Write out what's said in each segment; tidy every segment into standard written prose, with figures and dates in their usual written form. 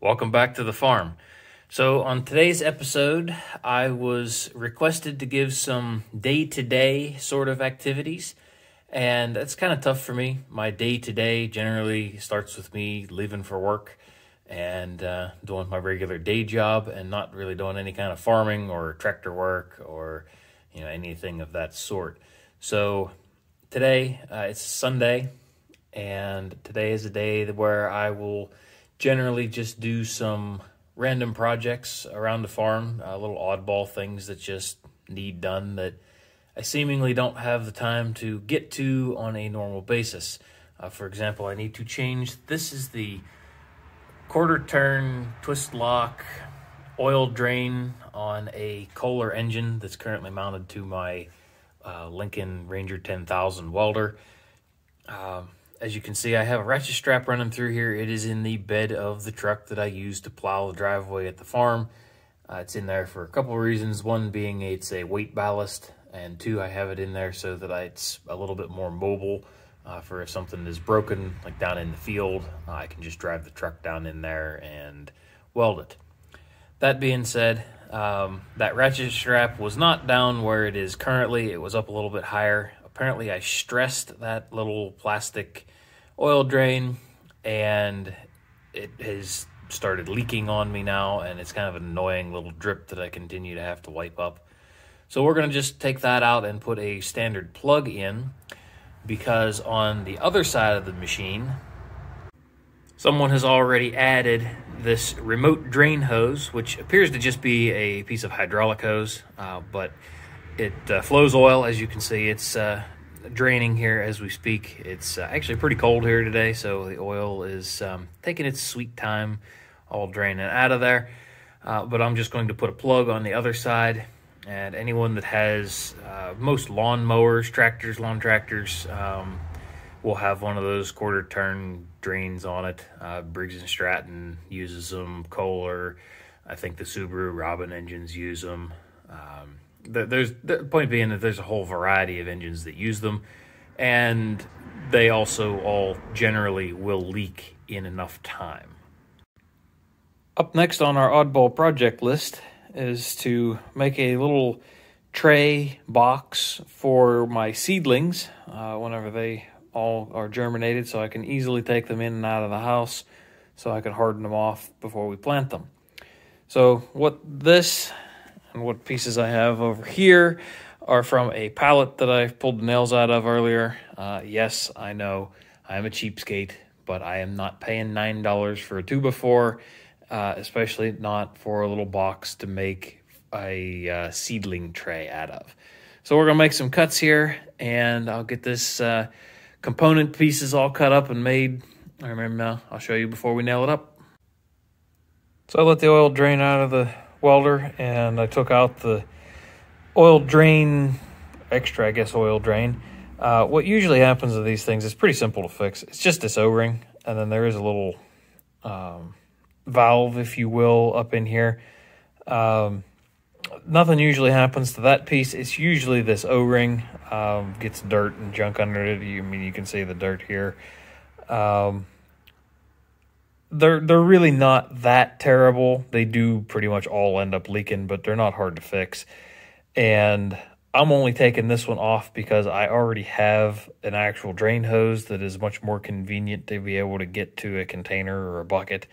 Welcome back to the farm. So on today's episode, I was requested to give some day-to-day sort of activities, and that's kind of tough for me. My day-to-day generally starts with me leaving for work and doing my regular day job and not really doing any kind of farming or tractor work or anything of that sort. So today, it's Sunday, and today is a day where I will generally just do some random projects around the farm, little oddball things that just need done that I seemingly don't have the time to get to on a normal basis. For example, I need to change, this is the quarter turn twist lock oil drain on a Kohler engine that's currently mounted to my Lincoln Ranger 10,000 welder. As you can see, I have a ratchet strap running through here. It is in the bed of the truck that I use to plow the driveway at the farm. It's in there for a couple of reasons. One being it's a weight ballast, and two, I have it in there so that it's a little bit more mobile for if something is broken, like down in the field, I can just drive the truck down in there and weld it. That being said, that ratchet strap was not down where it is currently. It was up a little bit higher. Apparently, I stressed that little plastic oil drain, and it has started leaking on me now, and it's kind of an annoying little drip that I continue to have to wipe up. So we're going to just take that out and put a standard plug in, because on the other side of the machine, someone has already added this remote drain hose, which appears to just be a piece of hydraulic hose, but it flows oil. As you can see, it's draining here as we speak. It's actually pretty cold here today, so the oil is taking its sweet time all draining out of there. But I'm just going to put a plug on the other side, and anyone that has most lawn mowers, tractors, lawn tractors, will have one of those quarter turn drains on it. Briggs & Stratton uses them. Kohler, I think the Subaru Robin engines use them. The point being that there's a whole variety of engines that use them, and they also all generally will leak in enough time. Up next on our oddball project list is to make a little tray box for my seedlings whenever they all are germinated, so I can easily take them in and out of the house so I can harden them off before we plant them. So what this and what pieces I have over here are from a pallet that I pulled the nails out of earlier. Yes, I know I'm a cheapskate, but I am not paying $9 for a 2x4, especially not for a little box to make a seedling tray out of. So we're going to make some cuts here, and I'll get this component pieces all cut up and made. I'll show you before we nail it up. So I let the oil drain out of the welder, and I took out the oil drain, extra oil drain. What usually happens to these things is pretty simple to fix. It's just this O-ring, and then there is a little valve, if you will, up in here. Nothing usually happens to that piece. It's usually this O-ring gets dirt and junk under it. You can see the dirt here. They're really not that terrible. They do pretty much all end up leaking, but they're not hard to fix. And I'm only taking this one off because I already have an actual drain hose that is much more convenient to be able to get to a container or a bucket.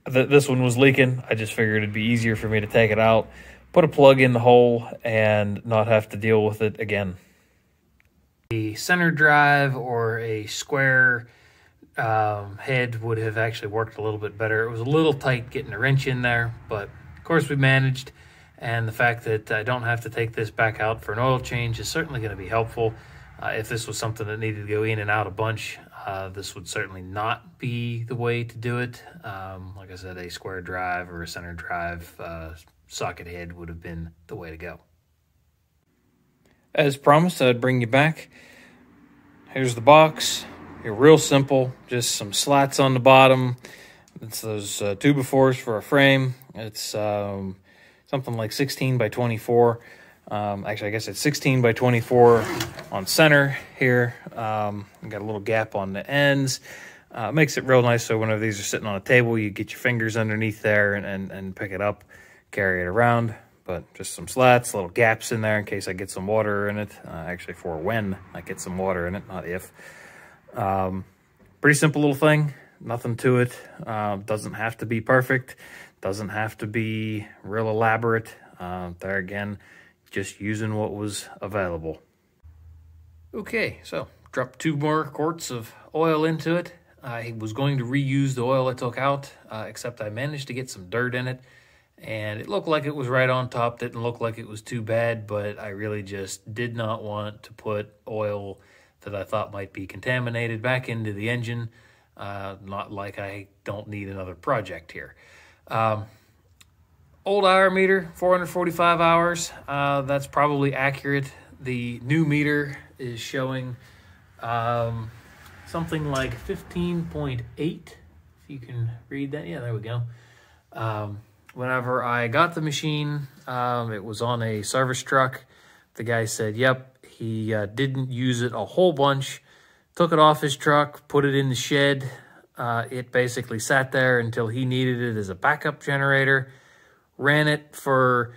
This one was leaking. I just figured it'd be easier for me to take it out, put a plug in the hole, and not have to deal with it again. A center drive or a square head would have actually worked a little bit better. It was a little tight getting a wrench in there, but of course we managed, and the fact that I don't have to take this back out for an oil change is certainly going to be helpful. If this was something that needed to go in and out a bunch, this would certainly not be the way to do it. Like I said, a square drive or a center drive socket head would have been the way to go. As promised, I'd bring you back. Here's the box. You're real simple, just some slats on the bottom. It's those 2x4s for a frame. It's something like 16 by 24. Actually, I guess it's 16 by 24 on center here. Got a little gap on the ends. Makes it real nice so whenever these are sitting on a table, you get your fingers underneath there and pick it up, carry it around. But just some slats, little gaps in there in case I get some water in it. Actually, for when I get some water in it, not if. Pretty simple little thing, nothing to it. Doesn't have to be perfect, doesn't have to be real elaborate. There again, just using what was available. Okay, so dropped 2 more quarts of oil into it. I was going to reuse the oil I took out, except I managed to get some dirt in it. And it looked like it was right on top. Didn't look like it was too bad, but I really just did not want to put oil that I thought might be contaminated back into the engine. Not like I don't need another project here. Old hour meter, 445 hours. That's probably accurate. The new meter is showing something like 15.8. If you can read that. Yeah, there we go. Whenever I got the machine, it was on a service truck. The guy said, yep, he didn't use it a whole bunch, took it off his truck, put it in the shed. It basically sat there until he needed it as a backup generator. Ran it for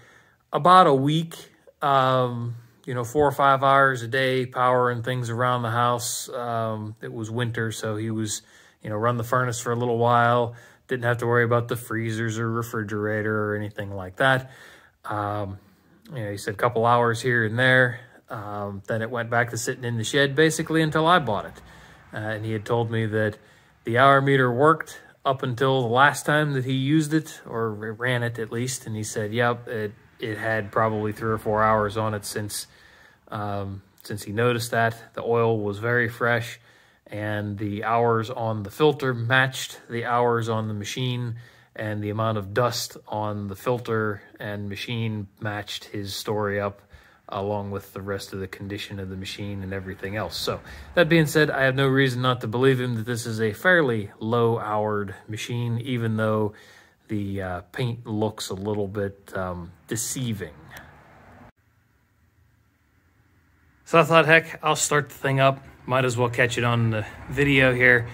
about a week, 4 or 5 hours a day, powering things around the house. It was winter, so he was, run the furnace for a little while. Didn't have to worry about the freezers or refrigerator or anything like that. He said a couple hours here and there. Then it went back to sitting in the shed basically until I bought it. And he had told me that the hour meter worked up until the last time that he used it, or ran it at least. And he said, yep, it had probably 3 or 4 hours on it since he noticed that. The oil was very fresh, and the hours on the filter matched the hours on the machine, and the amount of dust on the filter and machine matched his story up, along with the rest of the condition of the machine and everything else. So that being said, I have no reason not to believe him that this is a fairly low-houred machine, even though the paint looks a little bit deceiving. So I thought, heck, I'll start the thing up. Might as well catch it on the video here,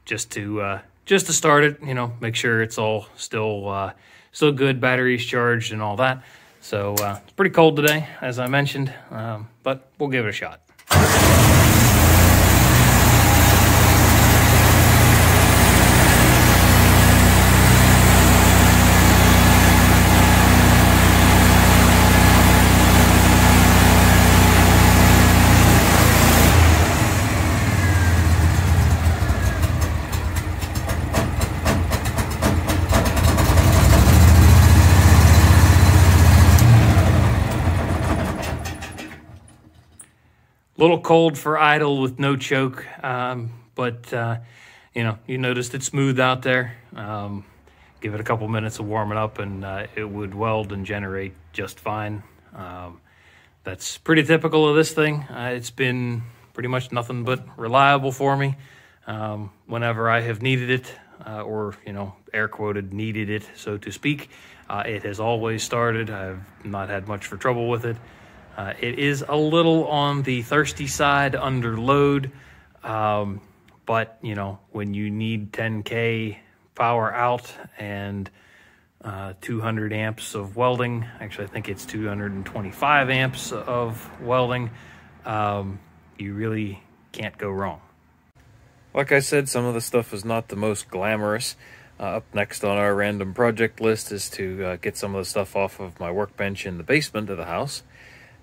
just to start it. Make sure it's all still good, batteries charged, and all that. So it's pretty cold today, as I mentioned, but we'll give it a shot. A little cold for idle with no choke, but you noticed it smooth out there. Give it a couple minutes of warming up and it would weld and generate just fine. That's pretty typical of this thing. It's been pretty much nothing but reliable for me. Whenever I have needed it, or air quoted needed it, so to speak, it has always started. I've not had much for trouble with it. It is a little on the thirsty side under load, but when you need 10K power out and 200 amps of welding, actually I think it's 225 amps of welding, you really can't go wrong. Like I said, some of the stuff is not the most glamorous. Up next on our random project list is to get some of the stuff off of my workbench in the basement of the house.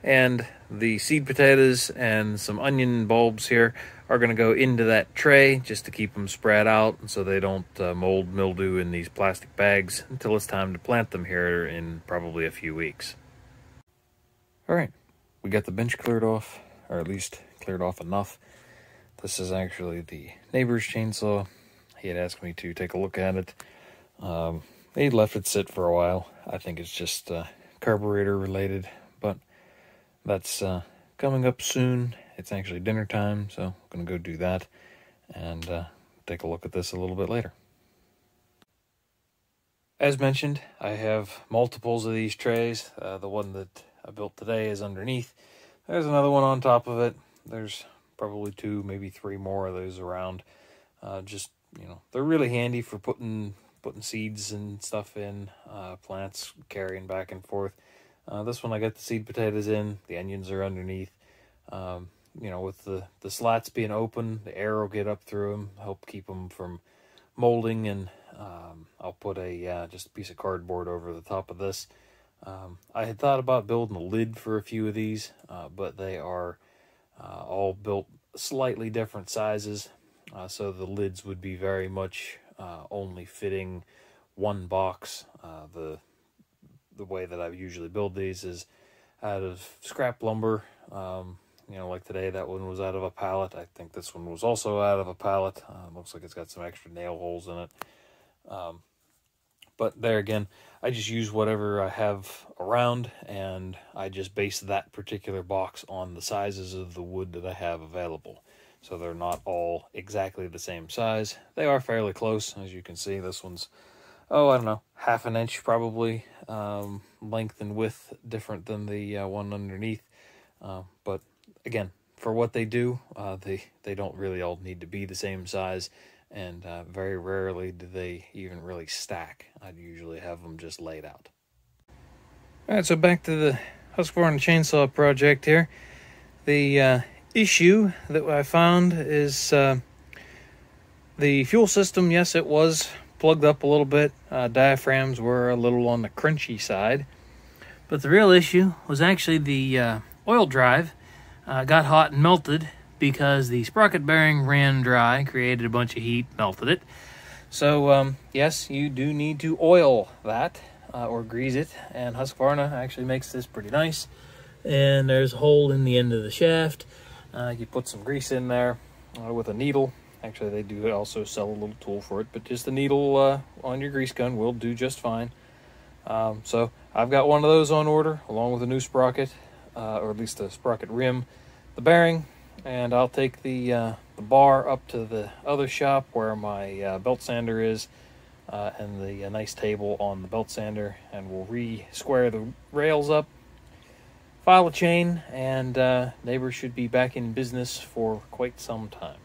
And the seed potatoes and some onion bulbs here are going to go into that tray just to keep them spread out so they don't mold, mildew in these plastic bags until it's time to plant them here in probably a few weeks. All right, we got the bench cleared off, or at least cleared off enough. This is actually the neighbor's chainsaw. He had asked me to take a look at it. He left it sit for a while. I think it's just carburetor related, but that's coming up soon. It's actually dinner time, so I'm going to go do that and take a look at this a little bit later. As mentioned, I have multiples of these trays. The one that I built today is underneath. There's another one on top of it. There's probably 2, maybe 3 more of those around. Just, they're really handy for putting seeds and stuff in, plants carrying back and forth. This one I got the seed potatoes in, the onions are underneath. With the slats being open, the air will get up through them, help keep them from molding, and I'll put just a piece of cardboard over the top of this. I had thought about building a lid for a few of these, but they are all built slightly different sizes, so the lids would be very much only fitting one box. The way that I usually build these is out of scrap lumber. Like today, that one was out of a pallet. I think this one was also out of a pallet. Looks like it's got some extra nail holes in it. But there again, I just use whatever I have around, and I just base that particular box on the sizes of the wood that I have available. So they're not all exactly the same size. They are fairly close, as you can see. This one's, I don't know, half an inch probably, length and width different than the one underneath. But again, for what they do, they don't really all need to be the same size. And very rarely do they even really stack. I'd usually have them just laid out. All right, so back to the Husqvarna chainsaw project here. The issue that I found is the fuel system. Yes, it was plugged up a little bit. Diaphragms were a little on the crunchy side. But the real issue was actually the oil drive got hot and melted, because the sprocket bearing ran dry, created a bunch of heat, melted it. So, yes, you do need to oil that, or grease it, and Husqvarna actually makes this pretty nice. And there's a hole in the end of the shaft. You put some grease in there with a needle. Actually, they do also sell a little tool for it, but just the needle on your grease gun will do just fine. So, I've got one of those on order, along with a new sprocket, or at least a sprocket rim, the bearing. And I'll take the bar up to the other shop where my belt sander is, and the nice table on the belt sander, and we'll re-square the rails up, file a chain, and neighbor should be back in business for quite some time.